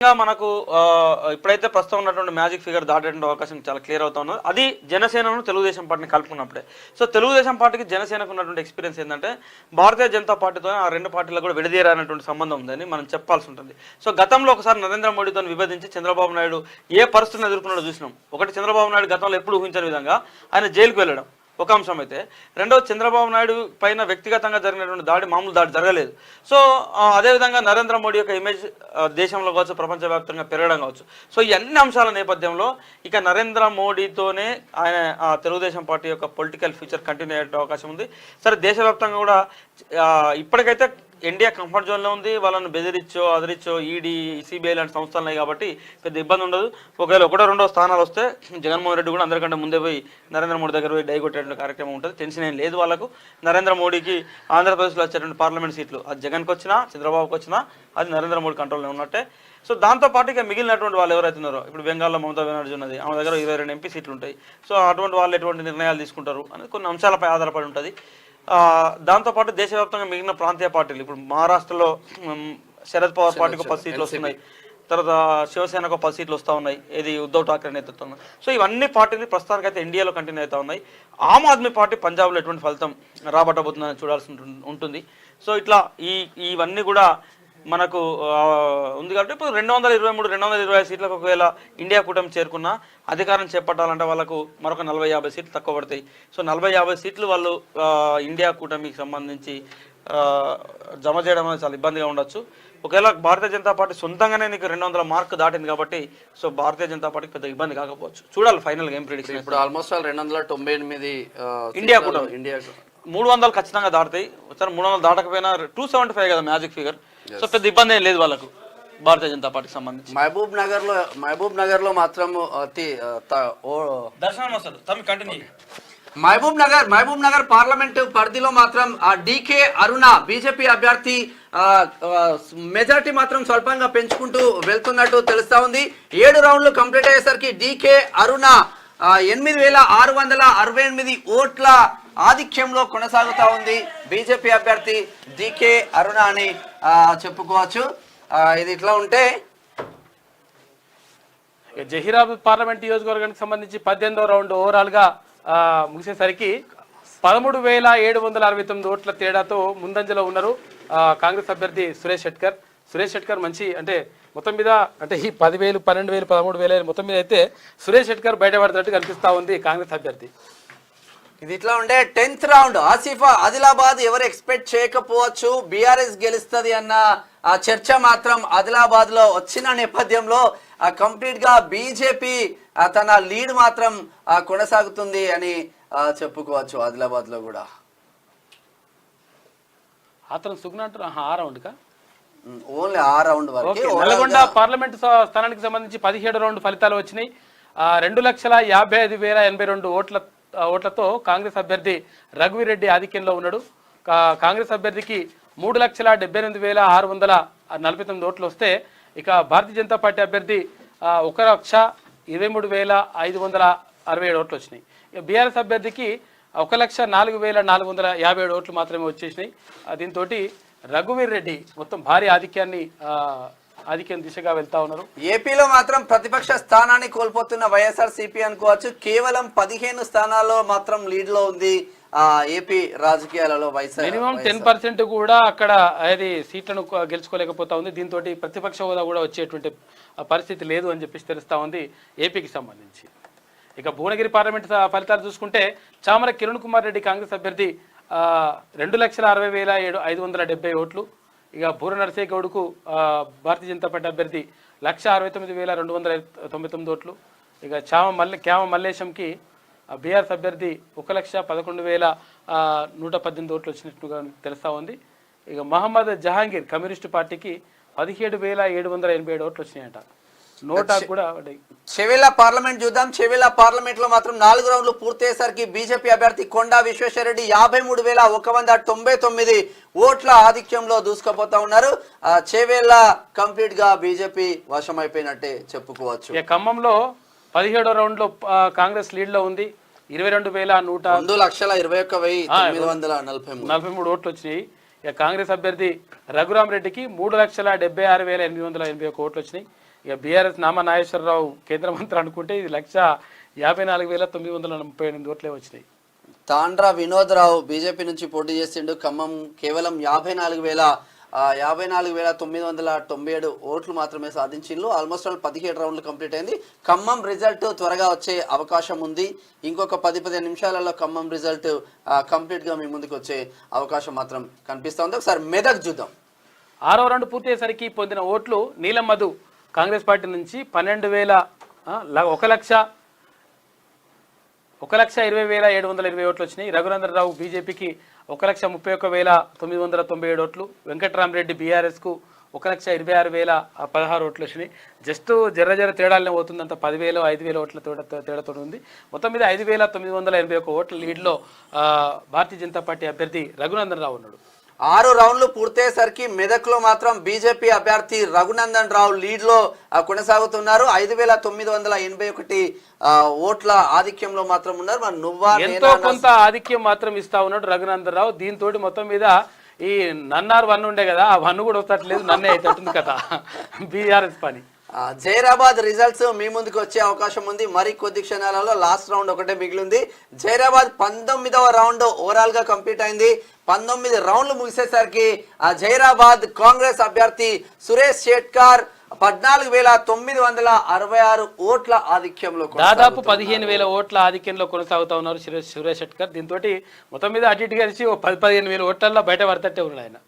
మనకు ఇప్పుడైతే ప్రస్తుతం ఉన్నటువంటి మ్యాజిక్ ఫిగర్ దాటేటువంటి అవకాశం చాలా క్లియర్ అవుతా ఉన్నది. అది జనసేనను తెలుగుదేశం పార్టీని కలుపుకున్నప్పుడే. సో తెలుగుదేశం పార్టీకి జనసేనకు ఉన్నటువంటి ఎక్స్పీరియన్స్ ఏంటంటే భారతీయ జనతా పార్టీతో ఆ రెండు పార్టీలకు కూడా విడదీయరానటువంటి సంబంధం ఉందని మనం చెప్పాల్సి ఉంటుంది. సో గతంలో ఒకసారి నరేంద్ర మోడీతో విభజించి చంద్రబాబు నాయుడు ఏ పరిస్థితిని ఎదుర్కొన్నాడో చూసినాం. ఒకటి, చంద్రబాబు నాయుడు గతంలో ఎప్పుడు ఊహించని విధంగా ఆయన జైలుకు వెళ్ళడం ఒక అంశం అయితే, రెండవది చంద్రబాబు నాయుడు పైన వ్యక్తిగతంగా జరిగినటువంటి దాడి మామూలు దాడి జరగలేదు. సో అదేవిధంగా నరేంద్ర మోడీ యొక్క ఇమేజ్ దేశంలో కావచ్చు, ప్రపంచవ్యాప్తంగా పెరగడం కావచ్చు. సో ఈ అన్ని అంశాల నేపథ్యంలో ఇక నరేంద్ర మోడీతోనే ఆయన తెలుగుదేశం పార్టీ యొక్క పొలిటికల్ ఫ్యూచర్ కంటిన్యూ అయ్యే అవకాశం ఉంది. సరే, దేశవ్యాప్తంగా కూడా ఇప్పటికైతే ఇండియా కంఫర్ట్ జోన్లో ఉంది. వాళ్ళని బెదిరించో అదిరిచ్చో ఈడీ, సిబిఐ లాంటి సంస్థలు ఉన్నాయి కాబట్టి పెద్ద ఇబ్బంది ఉండదు. ఒకవేళ ఒకటో రెండో స్థానాలు వస్తే జగన్మోహన్ రెడ్డి కూడా అందరికంటే ముందే పోయి నరేంద్ర మోడీ దగ్గర పోయి డై కొట్టేటువంటి కార్యక్రమం ఉంటుంది. టెన్షన్ ఏం లేదు వాళ్ళకు. నరేంద్ర మోడీకి ఆంధ్రప్రదేశ్లో వచ్చేటువంటి పార్లమెంట్ సీట్లు అది జగన్కి వచ్చినా చంద్రబాబుకి వచ్చినా అది నరేంద్ర మోడీ కంట్రోల్లో ఉన్నట్టే. సో దాంతోపాటు ఇక మిగిలినటువంటి వాళ్ళు ఎవరైతే ఉన్నారో, ఇప్పుడు బెంగాల్లో మమతా బెనర్జీ ఉన్నది, ఆమె దగ్గర 22 ఎంపీ సీట్లు ఉంటాయి. సో అటువంటి వాళ్ళు ఎటువంటి నిర్ణయాలు తీసుకుంటారు అనేది కొన్ని అంశాలపై ఆధారపడి ఉంటుంది. దాంతోపాటు దేశవ్యాప్తంగా మిగిలిన ప్రాంతీయ పార్టీలు, ఇప్పుడు మహారాష్ట్రలో శరద్ పవార్ పార్టీకి 10 సీట్లు వస్తున్నాయి, తర్వాత శివసేనకు 10 సీట్లు వస్తూ ఉన్నాయి, ఇది ఉద్ధవ్ ఠాక్రే నేతృత్వంలో. సో ఇవన్నీ పార్టీలు ప్రస్తుతానికి అయితే ఇండియాలో కంటిన్యూ అవుతూ ఉన్నాయి. ఆమ్ ఆద్మీ పార్టీ పంజాబ్లో ఎటువంటి ఫలితం రాబట్టబోతుందని చూడాల్సి ఉంటుంది. సో ఇట్లా ఇవన్నీ కూడా మనకు ఉంది కాబట్టి ఇప్పుడు 223, 225 సీట్లకు ఒకవేళ ఇండియా కూటమి చేరుకున్నా అధికారం చేపట్టాలంటే వాళ్ళకు మరొక 40-50 సీట్లు తక్కువ పడతాయి. సో 40-50 సీట్లు వాళ్ళు ఇండియా కూటమికి సంబంధించి జమ చేయడం అనేది చాలా ఇబ్బందిగా ఉండొచ్చు. ఒకవేళ భారతీయ జనతా పార్టీ సొంతంగానే నీకు 200 మార్కు దాటింది కాబట్టి సో భారతీయ జనతా పార్టీకి పెద్ద ఇబ్బంది కాకపోవచ్చు. చూడాలి ఫైనల్ గేమ్ ప్రిడిక్షన్. ఇప్పుడు ఆల్మోస్ట్ 298 ఇండియా కూటమి 300 ఖచ్చితంగా దాటుతాయి. సరే, 300 దాటకపోయినా 275 కదా మ్యాజిక్ ఫిగర్. సో పెద్ద ఇబ్బంది ఏం లేదు వాళ్ళకు భారతీయ జనతా పార్టీకి సంబంధించి. మహబూబ్ నగర్ లో మాత్రం దర్శనం వస్తుంది. కంటిన్యూ. మహబూబ్ నగర్ పార్లమెంట్ పరిధిలో మాత్రం డికే అరుణ బీజేపీ అభ్యర్థి మెజార్టీ మాత్రం స్వల్పంగా పెంచుకుంటూ వెళ్తున్నట్టు తెలుస్తా ఉంది. 7 రౌండ్లు కంప్లీట్ అయ్యేసరికి డికే అరుణ 8,668 ఓట్ల ఆధిక్యంలో కొనసాగుతా ఉంది. బీజేపీ అభ్యర్థి డికే అరుణ అని చెప్పుకోవచ్చు. ఇది ఇట్లా ఉంటే జహీరాబాద్ పార్లమెంట్ నియోజకవర్గానికి సంబంధించి 18వ రౌండ్ ఓవరాల్గా ముగిసేసరికి 13,769 ఓట్ల తేడాతో ముందంజలో ఉన్నారు కాంగ్రెస్ అభ్యర్థి సురేష్ షెట్కర్ మంచి, అంటే మొత్తం మీద అంటే ఈ 10,000, 12,000, 13,000 మొత్తం మీద అయితే సురేష్ షెట్కర్ బయటపడుతున్నట్టు కనిపిస్తూ ఉంది కాంగ్రెస్ అభ్యర్థి. ఇది ఇట్లా ఉండే 10th రౌండ్ ఆసిఫా ఆదిలాబాద్ ఎవరు ఎక్స్పెక్ట్ చేయకపోవచ్చు, బీఆర్ఎస్ గెలుస్తుంది అన్న చర్చ మాత్రం ఆదిలాబాద్ లో వచ్చిన నేపథ్యంలో కంప్లీట్ గా బీజేపీ తన లీడ్ మాత్రం కొనసాగుతుంది అని చెప్పుకోవచ్చు. ఆదిలాబాద్ లో కూడా అతను సుగ్న అంటారు ఆ రౌండ్ కా ఓన్లీ ఆ రౌండ్ వరకు. నల్గొండ పార్లమెంట్ స్థానానికి సంబంధించి 17 రౌండ్ ఫలితాలు వచ్చినాయి. 2,55,082 ఓట్లతో కాంగ్రెస్ అభ్యర్థి రఘువీరెడ్డి ఆధిక్యంలో ఉన్నాడు. కాంగ్రెస్ అభ్యర్థికి 3,78,649 ఓట్లు వస్తే, ఇక భారతీయ జనతా పార్టీ అభ్యర్థి 1,23,567 ఓట్లు వచ్చినాయి. ఇక బీఆర్ఎస్ అభ్యర్థికి 1,04,457 ఓట్లు మాత్రమే వచ్చేసినాయి. దీంతో రఘువీరెడ్డి మొత్తం భారీ ఆధిక్యం దిశగా వెళ్తా ఉన్నారు. ఏపీలో మాత్రం ప్రతిపక్ష స్థానాన్ని కోల్పోతున్న వైఎస్ఆర్సీపీ అనుకోవచ్చు. కేవలం 15 స్థానాల్లో మాత్రం లీడ్ లో ఉంది ఏపీ రాజకీయాలలో. మినిమం 10% కూడా అక్కడ అది సీట్లను గెలుచుకోలేకపోతా ఉంది. దీంతో ప్రతిపక్ష హోదా కూడా వచ్చేటువంటి పరిస్థితి లేదు అని చెప్పేసి తెలుస్తా ఉంది ఏపీకి సంబంధించి. ఇక భువనగిరి పార్లమెంట్ ఫలితాలు చూసుకుంటే చామర కిరణ్ కుమార్ రెడ్డి కాంగ్రెస్ అభ్యర్థి 2,60,570 ఓట్లు. ఇక బూర నరసయ్య గౌడ్కు భారతీయ జనతా పార్టీ అభ్యర్థి 1,69,299 ఓట్లు. ఇక క్యామ మల్లేశంకి బీఆర్ఎస్ అభ్యర్థి 1,11,118 ఓట్లు వచ్చినట్టుగా తెలుస్తూ ఉంది. ఇక మహమ్మద్ జహాంగీర్ కమ్యూనిస్టు పార్టీకి 17,787 ఓట్లు వచ్చినాయట. నోటా కూడా చెవెళ్ళ పార్లమెంట్ చూద్దాం. చెవెళ్ళ పార్లమెంట్ లో మాత్రం 4 రౌండ్లు పూర్తయ్యేసరికి బీజేపీ అభ్యర్థి కొండా విశ్వేశ్వరరెడ్డి 53,199 ఓట్ల ఆధిక్యంలో దూసుకుపోతా ఉన్నారు. చెవెళ్ళ కంప్లీట్ గా బీజేపీ వశమైపోయినట్టే చెప్పుకోవచ్చు. ఖమ్మంలో 17వ రౌండ్ లో కాంగ్రెస్ లీడ్ లో ఉంది. 22,221,943 ఓట్లు వచ్చినాయి. ఇక కాంగ్రెస్ అభ్యర్థి రఘురామ్ రెడ్డికి 3,76,881 ఓట్లు వచ్చినాయి. ఇక బీఆర్ఎస్ నామా నాగేశ్వరరావు కేంద్ర మంత్రి అనుకుంటే ఇది 1,54,938 ఓట్లే వచ్చినాయి. తాండ్రా వినోద్ రావు బీజేపీ నుంచి పోటీ చేసిండు. ఖమ్మం కేవలం 54,997 ఓట్లు మాత్రమే సాధించిండ్రు. ఆల్మోస్ట్ 17 రౌండ్లు కంప్లీట్ అయింది. ఖమ్మం రిజల్ట్ త్వరగా వచ్చే అవకాశం ఉంది. ఇంకొక 10-15 నిమిషాలలో ఖమ్మం రిజల్ట్ కంప్లీట్ గా మీ ముందుకు వచ్చే అవకాశం మాత్రం కనిపిస్తా ఉంది. ఒకసారి మెదక్ చూద్దాం. 6వ రౌండ్ పూర్తయ్యేసరికి పొందిన ఓట్లు నీలం మధు కాంగ్రెస్ పార్టీ నుంచి 1,20,720 ఓట్లు వచ్చినాయి. రఘునందన్ రావు బీజేపీకి 1,31,997 ఓట్లు. వెంకట్రామరెడ్డి బీఆర్ఎస్కు 1,26,016 ఓట్లు వచ్చినాయి. జస్ట్ జర్ర తేడాలనే పోతుందంత 10,000 5,000 ఓట్ల తేడాతో ఉంది. మొత్తం మీద 5,981 ఓట్ల లీడ్లో భారతీయ జనతా పార్టీ అభ్యర్థి రఘునందన్ రావు ఉన్నాడు. 6 రౌండ్లు పూర్తయ్యేసరికి మెదక్లో మాత్రం బీజేపీ అభ్యర్థి రఘునందన్ రావు లీడ్ లో కొనసాగుతున్నారు. 5,981 ఓట్ల ఆధిక్యంలో మాత్రం ఉన్నారు. మరి నువ్వా ఎంతో కొంత ఆధిక్యం మాత్రం ఇస్తా ఉన్నాడు రఘునందన్ రావు. దీంతో మొత్తం మీద ఈ నన్నార్ 1 ఉండే కదా, ఆ 1 కూడా వస్తట్లేదు, నన్నే అవుతుంది కదా బీఆర్ఎస్ పని. జైరాబాద్ రిజల్ట్స్ మీ ముందుకు వచ్చే అవకాశం ఉంది. మరి కొద్ది క్షణాలలో లాస్ట్ రౌండ్ ఒకటే మిగిలింది. జైరాబాద్ 19వ రౌండ్ ఓవరాల్ గా కంప్లీట్ అయింది. 19 రౌండ్లు ముగిసేసరికి జైరాబాద్ కాంగ్రెస్ అభ్యర్థి సురేష్ షెట్కర్ 14,966 ఓట్ల ఆధిక్యంలో దాదాపు 15,000 ఓట్ల ఆధిక్యంలో కొనసాగుతా ఉన్నారు సురేష్ షెట్కర్. దీంతో మొత్తం మీద అటు ఇటు కలిసి 10-15,000 ఓట్లలో బయట పడతట్టే ఉన్నాడు ఆయన.